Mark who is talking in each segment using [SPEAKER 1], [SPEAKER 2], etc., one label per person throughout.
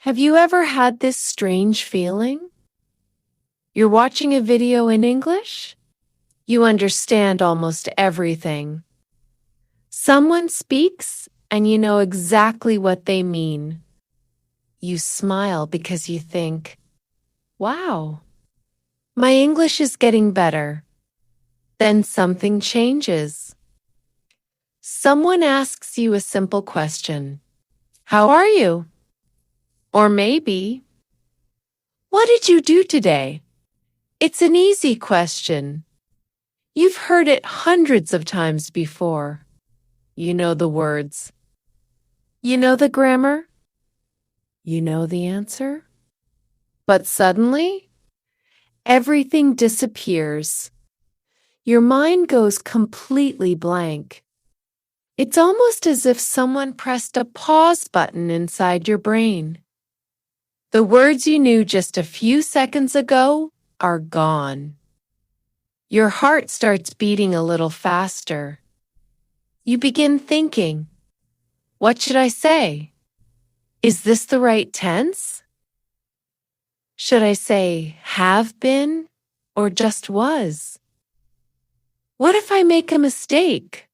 [SPEAKER 1] Have you ever had this strange feeling? You're watching a video in English? You understand almost everything. Someone speaks and you know exactly what they mean. You smile because you think, wow, my English is getting better. Then something changes. Someone asks you a simple question. How are you? Or maybe, what did you do today? It's an easy question. You've heard it hundreds of times before. You know the words. You know the grammar. You know the answer. But suddenly, everything disappears. Your mind goes completely blank. It's almost as if someone pressed a pause button inside your brain. The words you knew just a few seconds ago are gone. Your heart starts beating a little faster. You begin thinking, what should I say? Is this the right tense? Should I say have been or just was? What if I make a mistake?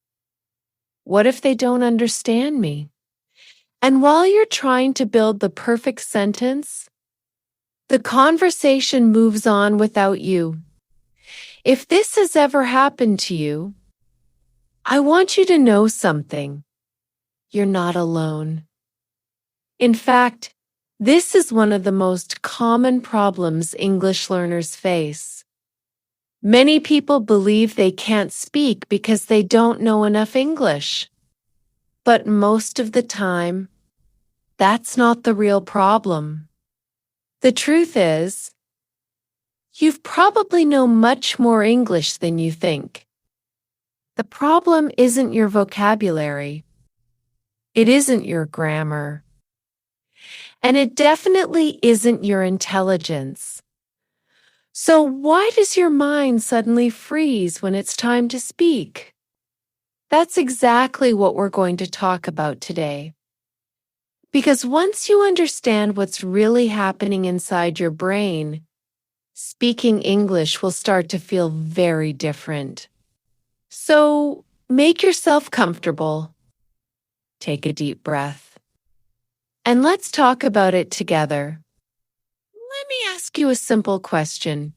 [SPEAKER 1] What if they don't understand me? And while you're trying to build the perfect sentence, the conversation moves on without you. If this has ever happened to you, I want you to know something. You're not alone. In fact, this is one of the most common problems English learners face. Many people believe they can't speak because they don't know enough English. But most of the time, that's not the real problem. The truth is, you probably know much more English than you think. The problem isn't your vocabulary. It isn't your grammar. And it definitely isn't your intelligence. So why does your mind suddenly freeze when it's time to speak? That's exactly what we're going to talk about today. Because once you understand what's really happening inside your brain, speaking English will start to feel very different. So make yourself comfortable. Take a deep breath. And let's talk about it together. Let me ask you a simple question.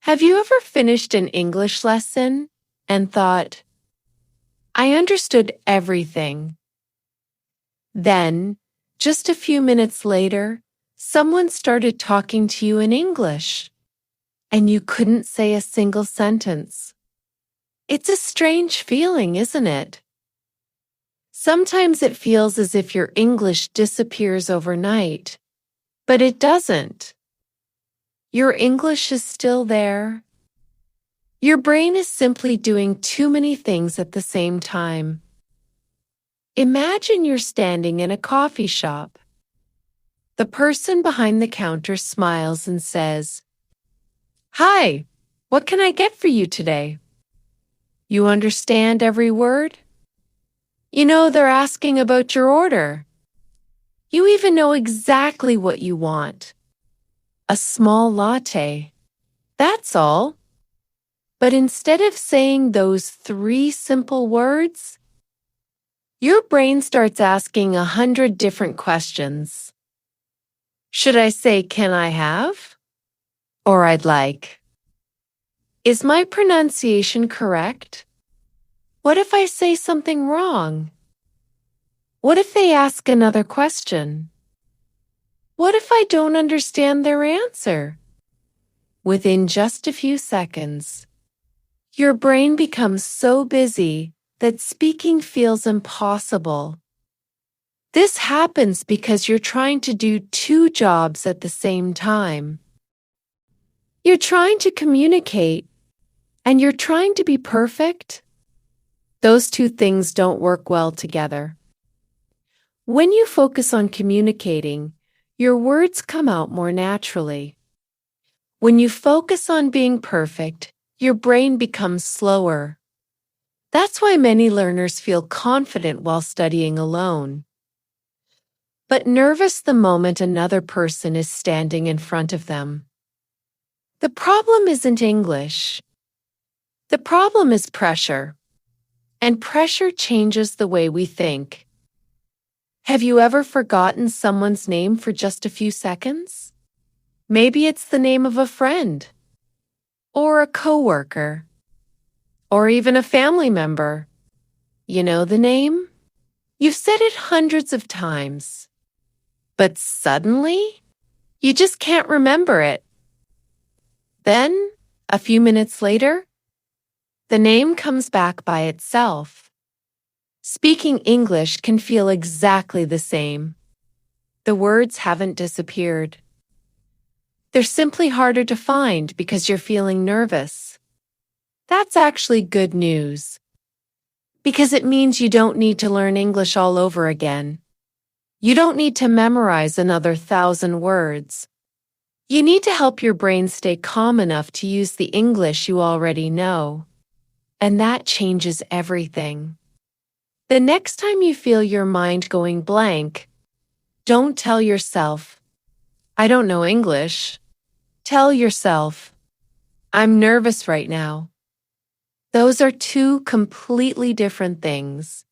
[SPEAKER 1] Have you ever finished an English lesson and thought, I understood everything? Then, just a few minutes later, someone started talking to you in English, and you couldn't say a single sentence. It's a strange feeling, isn't it? Sometimes it feels as if your English disappears overnight, but it doesn't. Your English is still there. Your brain is simply doing too many things at the same time. Imagine you're standing in a coffee shop. The person behind the counter smiles and says, Hi, what can I get for you today? You understand every word? You know they're asking about your order. You even know exactly what you want. A small latte. That's all. But instead of saying those 3 simple words, your brain starts asking 100 different questions. Should I say, can I have? Or I'd like? Is my pronunciation correct? What if I say something wrong? What if they ask another question? What if I don't understand their answer? Within just a few seconds, your brain becomes so busy that speaking feels impossible. This happens because you're trying to do 2 jobs at the same time. You're trying to communicate, and you're trying to be perfect. Those 2 things don't work well together. When you focus on communicating, your words come out more naturally. When you focus on being perfect, your brain becomes slower. That's why many learners feel confident while studying alone. but nervous the moment another person is standing in front of them. The problem isn't English. The problem is pressure, and pressure changes the way we think. Have you ever forgotten someone's name for just a few seconds? Maybe it's the name of a friend, or a coworker, or even a family member. You know the name? You've said it hundreds of times, but suddenly, you just can't remember it. Then, a few minutes later, the name comes back by itself. Speaking English can feel exactly the same. The words haven't disappeared. They're simply harder to find because you're feeling nervous. That's actually good news, because it means you don't need to learn English all over again. You don't need to memorize another 1,000 words. You need to help your brain stay calm enough to use the English you already know. And that changes everything. The next time you feel your mind going blank, don't tell yourself, "I don't know English." Tell yourself, "I'm nervous right now." Those are two completely different things.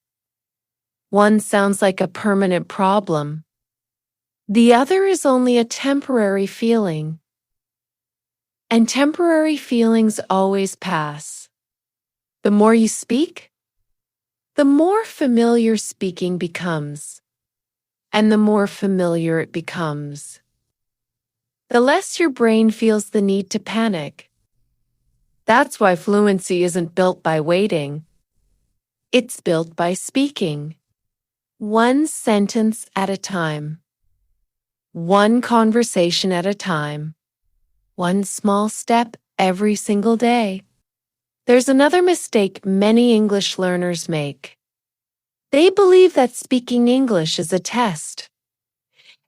[SPEAKER 1] One sounds like a permanent problem. The other is only a temporary feeling. And temporary feelings always pass. The more you speak, the more familiar speaking becomes, and the more familiar it becomes, the less your brain feels the need to panic. That's why fluency isn't built by waiting. It's built by speaking. One sentence at a time. One conversation at a time. One small step every single day. There's another mistake many English learners make. They believe that speaking English is a test.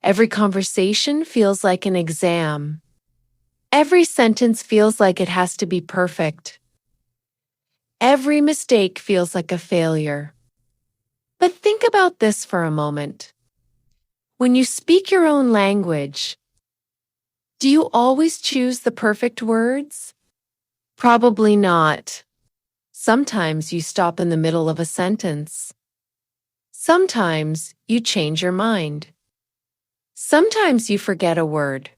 [SPEAKER 1] Every conversation feels like an exam. Every sentence feels like it has to be perfect. Every mistake feels like a failure. But think about this for a moment. When you speak your own language, do you always choose the perfect words? Probably not. Sometimes you stop in the middle of a sentence. Sometimes you change your mind. Sometimes you forget a word.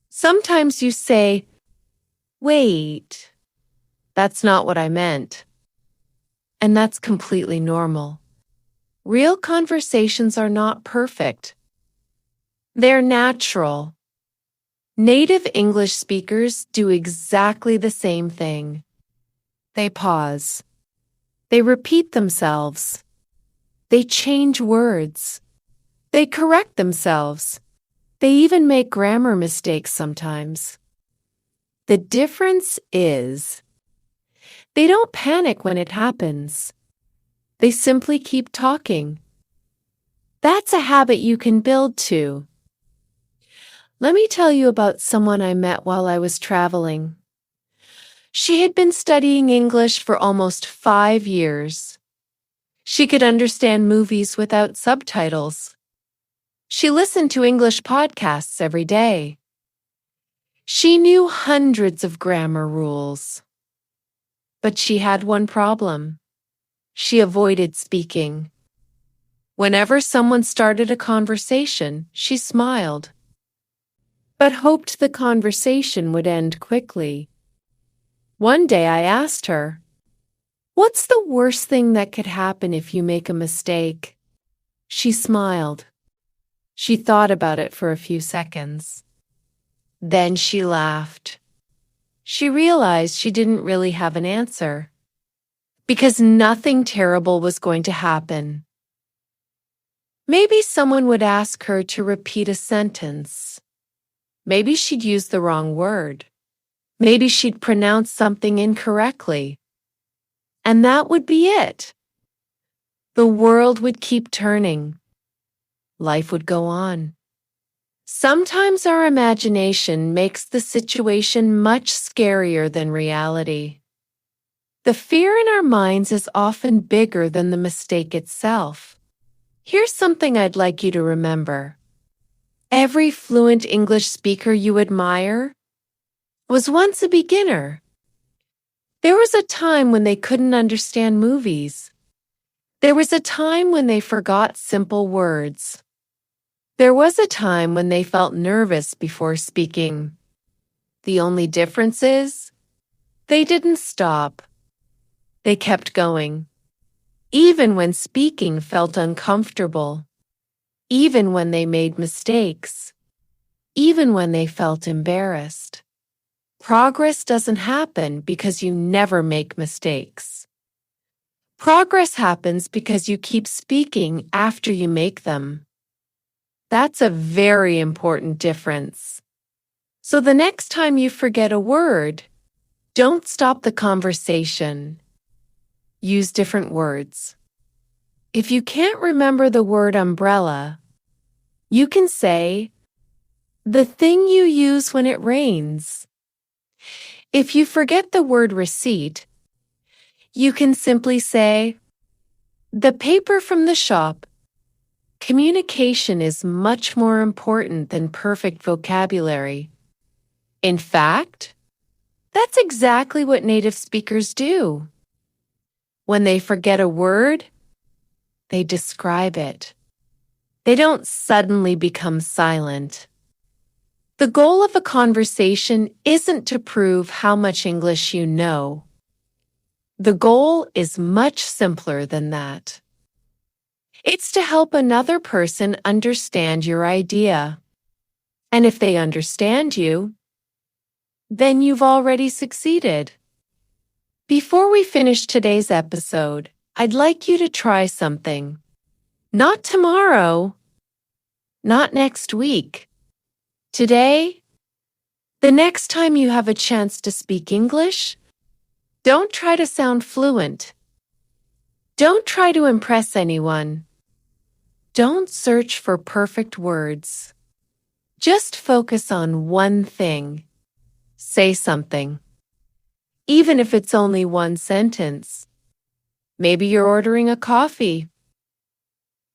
[SPEAKER 1] Sometimes you say, "Wait, that's not what I meant." And that's completely normal. Real conversations are not perfect. They're natural. Native English speakers do exactly the same thing. They pause. They repeat themselves. They change words. They correct themselves. They even make grammar mistakes sometimes. The difference is, they don't panic when it happens. They simply keep talking. That's a habit you can build too. Let me tell you about someone I met while I was traveling. She had been studying English for almost 5 years. She could understand movies without subtitles. She listened to English podcasts every day. She knew hundreds of grammar rules. But she had one problem. She avoided speaking. Whenever someone started a conversation, she smiled, but hoped the conversation would end quickly. One day I asked her, "What's the worst thing that could happen if you make a mistake?" She smiled. She thought about it for a few seconds. Then she laughed. She realized she didn't really have an answer, because nothing terrible was going to happen. Maybe someone would ask her to repeat a sentence. Maybe she'd use the wrong word. Maybe she'd pronounce something incorrectly. And that would be it. The world would keep turning. Life would go on. Sometimes our imagination makes the situation much scarier than reality. The fear in our minds is often bigger than the mistake itself. Here's something I'd like you to remember. Every fluent English speaker you admire was once a beginner. There was a time when they couldn't understand movies. There was a time when they forgot simple words. There was a time when they felt nervous before speaking. The only difference is, they didn't stop. They kept going. Even when speaking felt uncomfortable. Even when they made mistakes. Even when they felt embarrassed. Progress doesn't happen because you never make mistakes. Progress happens because you keep speaking after you make them. That's a very important difference. So the next time you forget a word, don't stop the conversation. Use different words. If you can't remember the word umbrella, you can say, the thing you use when it rains. If you forget the word receipt, you can simply say, the paper from the shop. Communication is much more important than perfect vocabulary. In fact, that's exactly what native speakers do. When they forget a word, they describe it. They don't suddenly become silent. The goal of a conversation isn't to prove how much English you know. The goal is much simpler than that. It's to help another person understand your idea. And if they understand you, then you've already succeeded. Before we finish today's episode, I'd like you to try something. Not tomorrow, not next week. Today, the next time you have a chance to speak English, don't try to sound fluent. Don't try to impress anyone. Don't search for perfect words. Just focus on one thing. Say something. Even if it's only one sentence. Maybe you're ordering a coffee.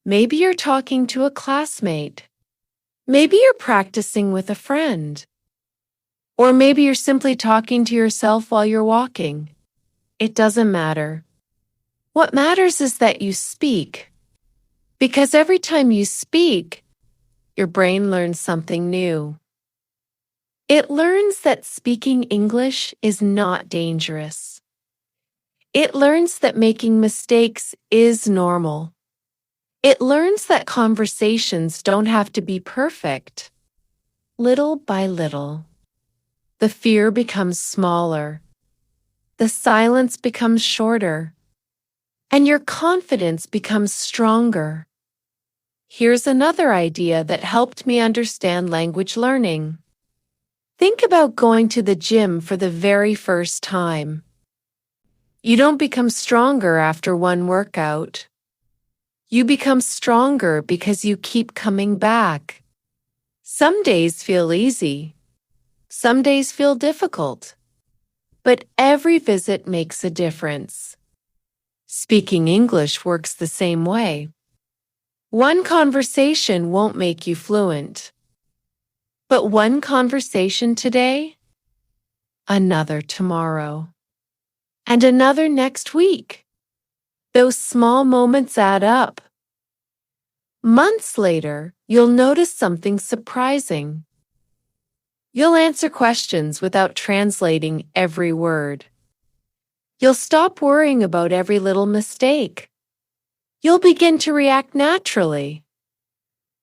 [SPEAKER 1] Maybe you're talking to a classmate. Maybe you're practicing with a friend. Or maybe you're simply talking to yourself while you're walking. It doesn't matter. What matters is that you speak. Because every time you speak, your brain learns something new. It learns that speaking English is not dangerous. It learns that making mistakes is normal. It learns that conversations don't have to be perfect. Little by little, the fear becomes smaller. The silence becomes shorter. And your confidence becomes stronger. Here's another idea that helped me understand language learning. Think about going to the gym for the very first time. You don't become stronger after one workout. You become stronger because you keep coming back. Some days feel easy. Some days feel difficult. But every visit makes a difference. Speaking English works the same way. One conversation won't make you fluent. But one conversation today, another tomorrow, and another next week. Those small moments add up. Months later, you'll notice something surprising. You'll answer questions without translating every word. You'll stop worrying about every little mistake. You'll begin to react naturally.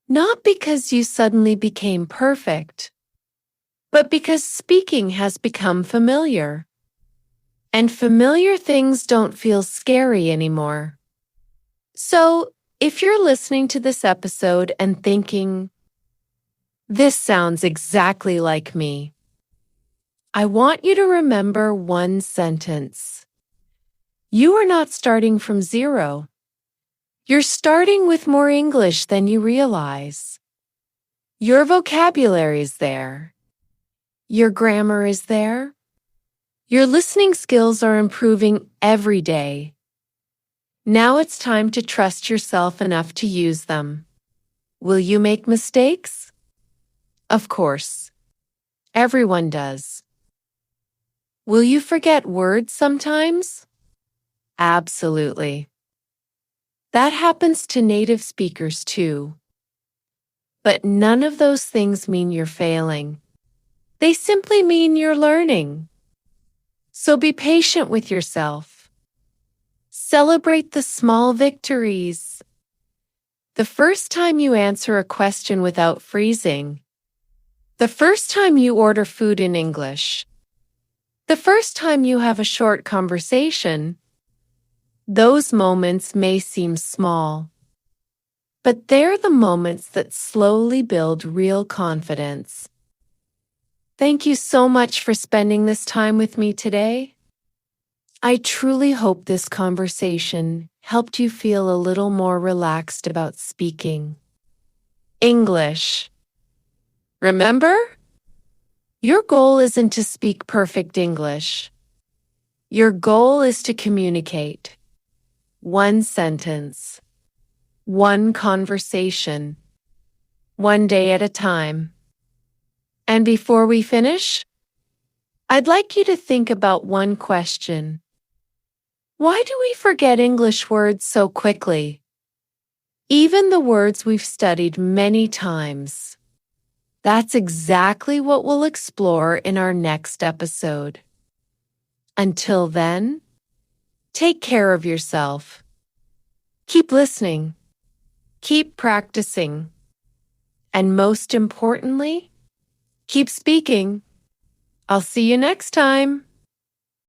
[SPEAKER 1] Not because you suddenly became perfect, but because speaking has become familiar. And familiar things don't feel scary anymore. So, if you're listening to this episode and thinking, this sounds exactly like me, I want you to remember one sentence. You are not starting from zero. You're starting with more English than you realize. Your vocabulary is there. Your grammar is there. Your listening skills are improving every day. Now it's time to trust yourself enough to use them. Will you make mistakes? Of course. Everyone does. Will you forget words sometimes? Absolutely. That happens to native speakers too. But none of those things mean you're failing. They simply mean you're learning. So be patient with yourself. Celebrate the small victories. The first time you answer a question without freezing. The first time you order food in English. The first time you have a short conversation. Those moments may seem small, but they're the moments that slowly build real confidence. Thank you so much for spending this time with me today. I truly hope this conversation helped you feel a little more relaxed about speaking English. Remember, your goal isn't to speak perfect English. Your goal is to communicate. One sentence, one conversation, one day at a time. And before we finish, I'd like you to think about one question. Why do we forget English words so quickly? Even the words we've studied many times. That's exactly what we'll explore in our next episode. Until then, take care of yourself. Keep listening. Keep practicing. And most importantly, keep speaking. I'll see you next time.